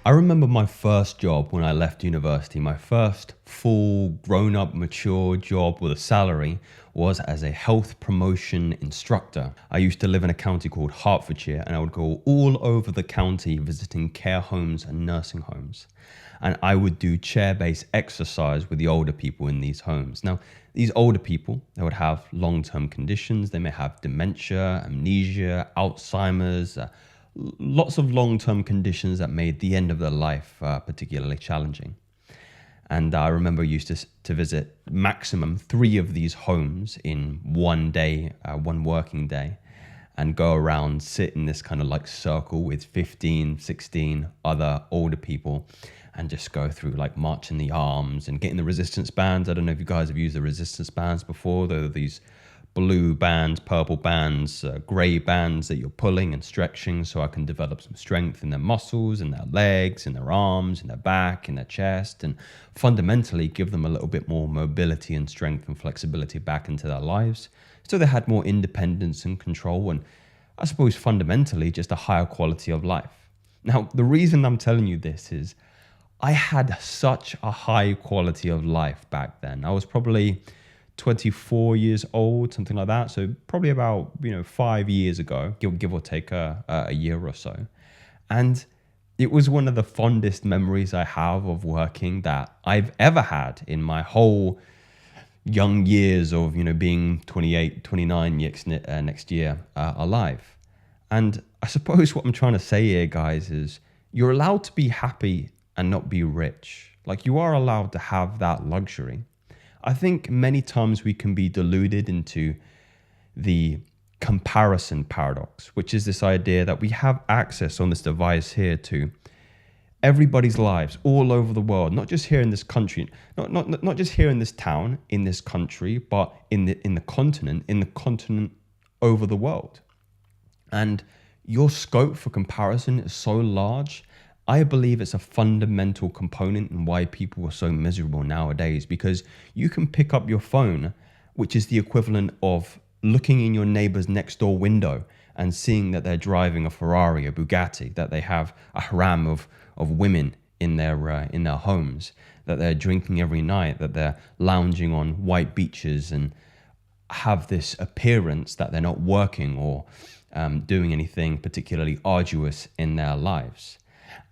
I remember my first job when I left university. My first full grown up mature job with a salary was as a health promotion instructor. I used to live in a county called Hertfordshire, and I would go all over the county visiting care homes and nursing homes. And I would do chair-based exercise with the older people in these homes. Now, these older people, they would have long-term conditions. They may have dementia, amnesia, Alzheimer's, lots of long-term conditions that made the end of their life particularly challenging. And I remember I used to visit maximum 3 of these homes in one day, one working day, and go around, sit in this kind of like circle with 15, 16 other older people and just go through like marching the arms and getting the resistance bands. I don't know if you guys have used the resistance bands before. There are these blue bands, purple bands, gray bands that you're pulling and stretching so I can develop some strength in their muscles, in their legs, in their arms, in their back, in their chest, and fundamentally give them a little bit more mobility and strength and flexibility back into their lives. So they had more independence and control, and I suppose fundamentally just a higher quality of life. Now, the reason I'm telling you this is I had such a high quality of life back then. I was probably 24 years old, something like that. So probably about 5 years ago, give or take a year or so. And it was one of the fondest memories I have of working that I've ever had in my whole young years of being 28, 29 next year alive. And I suppose what I'm trying to say here, guys, is you're allowed to be happy and not be rich. Like, you are allowed to have that luxury. I think many times we can be deluded into the comparison paradox, which is this idea that we have access on this device here to everybody's lives all over the world, not just here in this country, not just here in this town, in this country, but in the continent over the world. And your scope for comparison is so large. I believe it's a fundamental component in why people are so miserable nowadays, because you can pick up your phone, which is the equivalent of looking in your neighbor's next door window and seeing that they're driving a Ferrari, a Bugatti, that they have a harem of women in their homes, that they're drinking every night, that they're lounging on white beaches and have this appearance that they're not working or doing anything particularly arduous in their lives.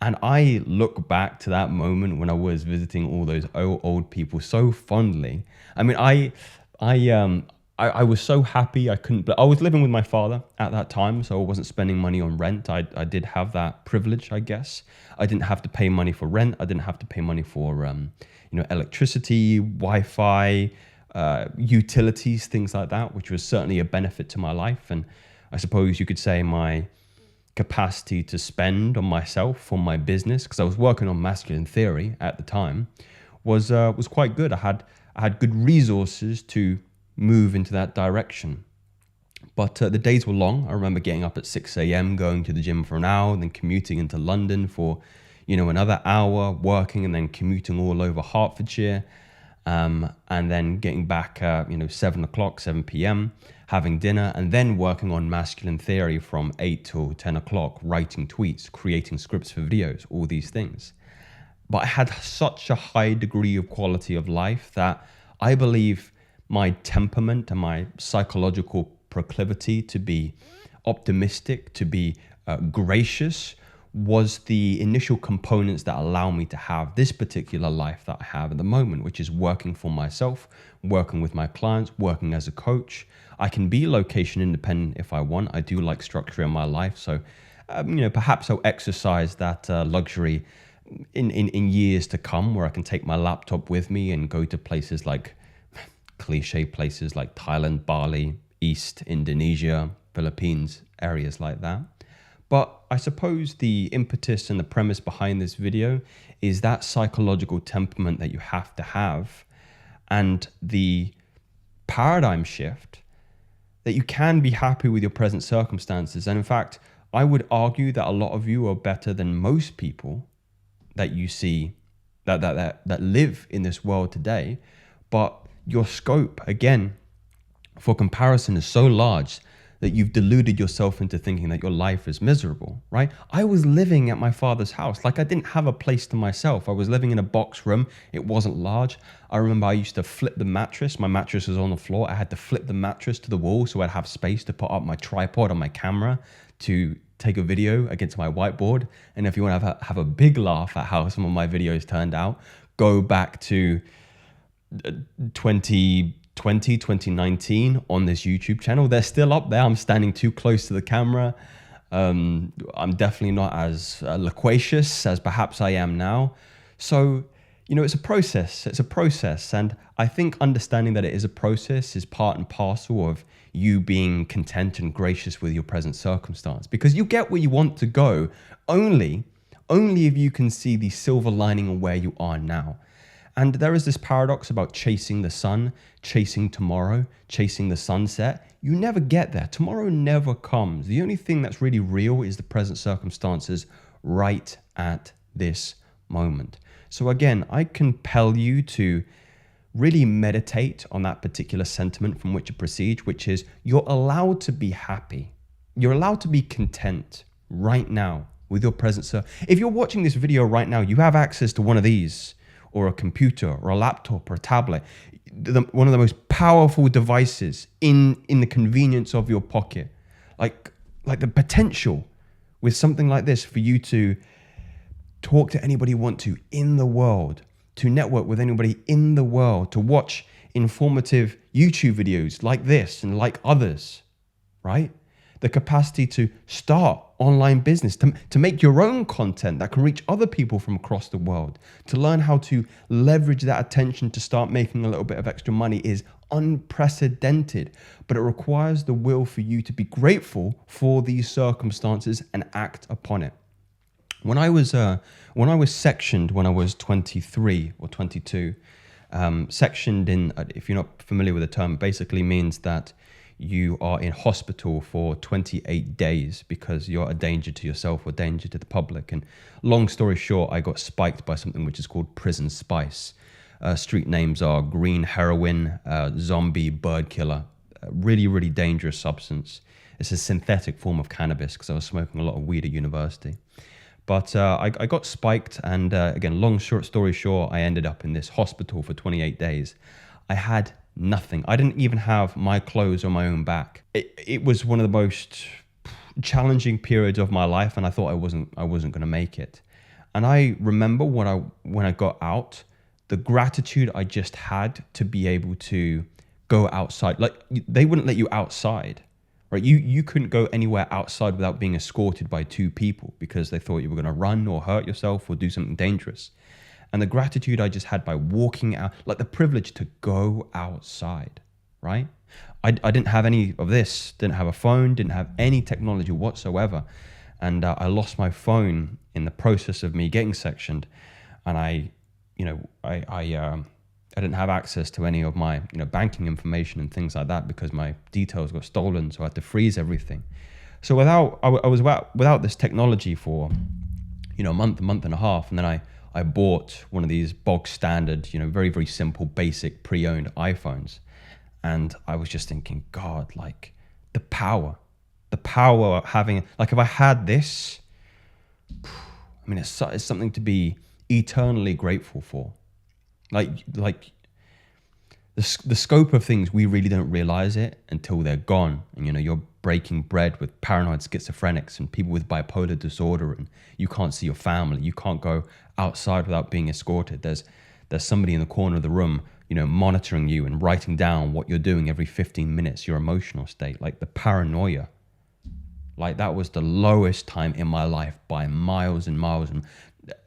And I look back to that moment when I was visiting all those old people so fondly. I mean, I was so happy but I was living with my father at that time, so I wasn't spending money on rent. I did have that privilege, I guess. I didn't have to pay money for rent. I didn't have to pay money for electricity, Wi-Fi, utilities, things like that, which was certainly a benefit to my life. And I suppose you could say my capacity to spend on myself, on my business, because I was working on masculine theory at the time, was quite good. I had good resources to move into that direction. But the days were long. I remember getting up at 6 a.m., going to the gym for an hour, then commuting into London for another hour, working, and then commuting all over Hertfordshire, and then getting back 7 p.m., having dinner, and then working on masculine theory from 8 till 10 o'clock, writing tweets, creating scripts for videos, all these things. But I had such a high degree of quality of life that I believe my temperament and my psychological proclivity to be optimistic, to be gracious, was the initial components that allow me to have this particular life that I have at the moment, which is working for myself, working with my clients, working as a coach. I can be location independent if I want. I do like structure in my life. So, perhaps I'll exercise that luxury in years to come, where I can take my laptop with me and go to places like cliche places like Thailand, Bali, East Indonesia, Philippines, areas like that. But I suppose the impetus and the premise behind this video is that psychological temperament that you have to have, and the paradigm shift that you can be happy with your present circumstances. And in fact, I would argue that a lot of you are better than most people that you see that live in this world today. But your scope, again, for comparison is so large that you've deluded yourself into thinking that your life is miserable, right? I was living at my father's house. Like, I didn't have a place to myself. I was living in a box room. It wasn't large. I remember I used to flip the mattress. My mattress was on the floor. I had to flip the mattress to the wall so I'd have space to put up my tripod on my camera to take a video against my whiteboard. And if you want to have a big laugh at how some of my videos turned out, go back to 2019 on this YouTube channel. They're still up there. I'm standing too close to the camera. I'm definitely not as loquacious as perhaps I am now. So, it's a process. It's a process. And I think understanding that it is a process is part and parcel of you being content and gracious with your present circumstance, because you get where you want to go only if you can see the silver lining of where you are now. And there is this paradox about chasing the sun, chasing tomorrow, chasing the sunset. You never get there. Tomorrow never comes. The only thing that's really real is the present circumstances right at this moment. So again, I compel you to really meditate on that particular sentiment from which it proceeds, which is you're allowed to be happy. You're allowed to be content right now with your present. If you're watching this video right now, you have access to one of these, or a computer, or a laptop, or a tablet, one of the most powerful devices in the convenience of your pocket. Like the potential with something like this for you to talk to anybody you want to in the world, to network with anybody in the world, to watch informative YouTube videos like this and like others, right? The capacity to start online business, to make your own content that can reach other people from across the world, to learn how to leverage that attention to start making a little bit of extra money is unprecedented. But it requires the will for you to be grateful for these circumstances and act upon it. When I was sectioned when I was 23 or 22, sectioned in, if you're not familiar with the term, basically means that you are in hospital for 28 days because you're a danger to yourself or danger to the public. And long story short, I got spiked by something which is called prison spice. Street names are green heroin, zombie, bird killer, really, really dangerous substance. It's a synthetic form of cannabis because I was smoking a lot of weed at university. But I got spiked, and again, long short story short, I ended up in this hospital for 28 days. I had nothing. I didn't even have my clothes on my own back. It was one of the most challenging periods of my life, and I thought I wasn't going to make it. And I remember when I got out, the gratitude I just had to be able to go outside. Like, they wouldn't let you outside. Right, you couldn't go anywhere outside without being escorted by two people because they thought you were going to run or hurt yourself or do something dangerous. And the gratitude I just had by walking out, like the privilege to go outside, right? I didn't have any of this, didn't have a phone, didn't have any technology whatsoever. And I lost my phone in the process of me getting sectioned. And I didn't have access to any of my banking information and things like that because my details got stolen, so I had to freeze everything. So I was without this technology for a month and a half, and then I bought one of these bog standard, very, very simple, basic pre-owned iPhones. And I was just thinking, God, like the power of having, like, if I had this, I mean, it's something to be eternally grateful for. Like the scope of things, we really don't realize it until they're gone. And you're breaking bread with paranoid schizophrenics and people with bipolar disorder, and you can't see your family. You can't go outside without being escorted. There's somebody in the corner of the room, monitoring you and writing down what you're doing every 15 minutes, your emotional state. Like the paranoia, like that was the lowest time in my life by miles and miles, and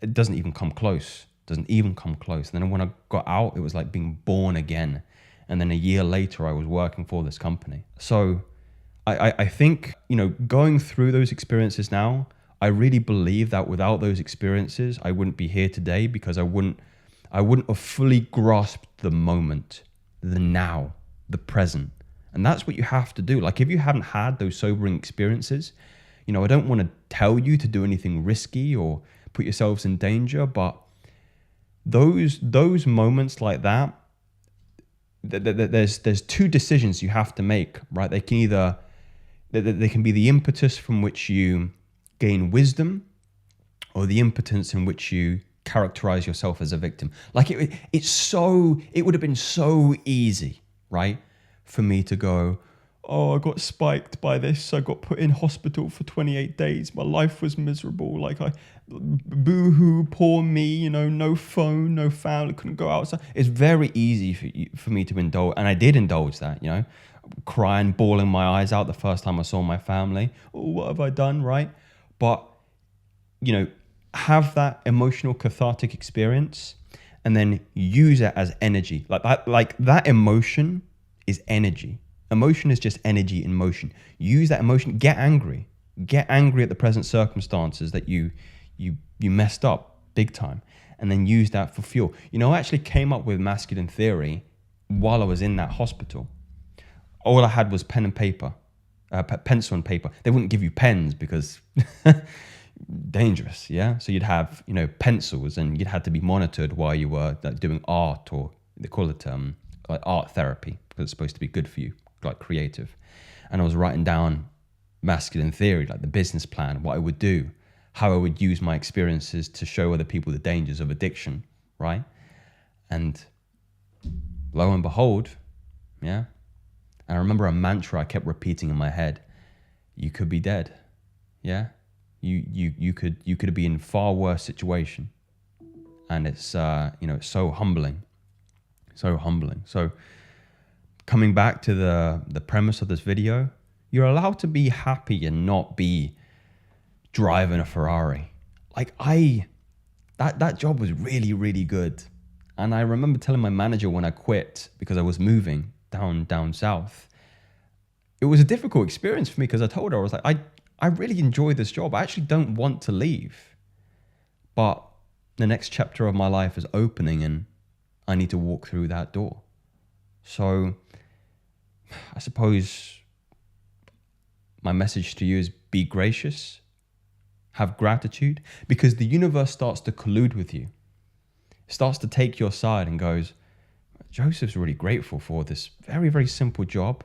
it doesn't even come close. And then when I got out, it was like being born again. And then a year later, I was working for this company. So I think, going through those experiences now, I really believe that without those experiences, I wouldn't be here today, because I wouldn't have fully grasped the moment, the now, the present. And that's what you have to do. Like, if you haven't had those sobering experiences, I don't want to tell you to do anything risky or put yourselves in danger, but those moments like that, there's two decisions you have to make, right? They can either They can be the impetus from which you gain wisdom, or the impotence in which you characterize yourself as a victim. Like it would have been so easy, right, for me to go, oh, I got spiked by this. I got put in hospital for 28 days. My life was miserable. Like boo-hoo, poor me, no phone, no family, couldn't go outside. It's very easy for me to indulge. And I did indulge that, crying, bawling my eyes out the first time I saw my family. Oh, what have I done, right? But, have that emotional cathartic experience and then use it as energy. Like that emotion is energy. Emotion is just energy in motion. Use that emotion. Get angry at the present circumstances that you messed up big time, and then use that for fuel. I actually came up with masculine theory while I was in that hospital. All I had was pen and paper, pencil and paper. They wouldn't give you pens because dangerous, yeah? So you'd have, pencils, and you'd had to be monitored while you were doing art, or they call it like art therapy, because it's supposed to be good for you, like creative. And I was writing down masculine theory, like the business plan, what I would do, how I would use my experiences to show other people the dangers of addiction, right? And lo and behold, yeah. And I remember a mantra I kept repeating in my head: you could be dead, yeah. You could be in far worse situation, and it's it's so humbling. So coming back to the premise of this video, you're allowed to be happy and not be driving a Ferrari. Like that job was really, really good. And I remember telling my manager when I quit, because I was moving down south, it was a difficult experience for me, because I told her, I was like, I really enjoy this job. I actually don't want to leave. But the next chapter of my life is opening, and I need to walk through that door. So I suppose my message to you is be gracious, have gratitude, because the universe starts to collude with you. It starts to take your side and goes, Joseph's really grateful for this very, very simple job.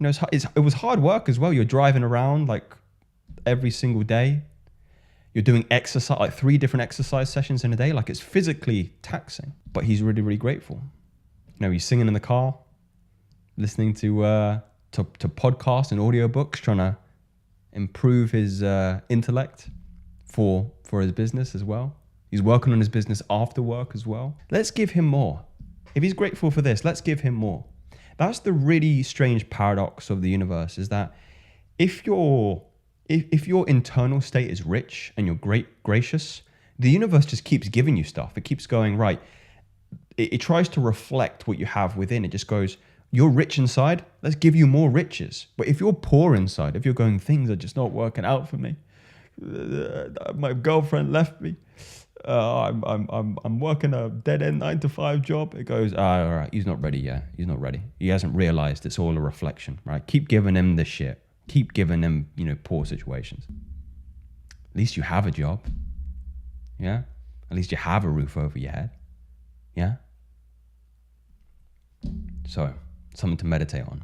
It was hard work as well. You're driving around like every single day. You're doing exercise, like 3 different exercise sessions in a day. Like, it's physically taxing, but he's really, really grateful. He's singing in the car, listening to podcasts and audiobooks, trying to improve his intellect for his business as well. He's working on his business after work as well. Let's give him more. If he's grateful for this, let's give him more. That's the really strange paradox of the universe, is that if your internal state is rich and you're gracious, the universe just keeps giving you stuff. It keeps going, right. It tries to reflect what you have within. It just goes, you're rich inside, let's give you more riches. But if you're poor inside, if you're going, things are just not working out for me, my girlfriend left me, I'm working a dead-end 9-to-5 job, it goes, all right, he's not ready yet. He's not ready. He hasn't realized it's all a reflection, right? Keep giving him the shit. Keep giving him, poor situations. At least you have a job. Yeah? At least you have a roof over your head. Yeah? So, something to meditate on.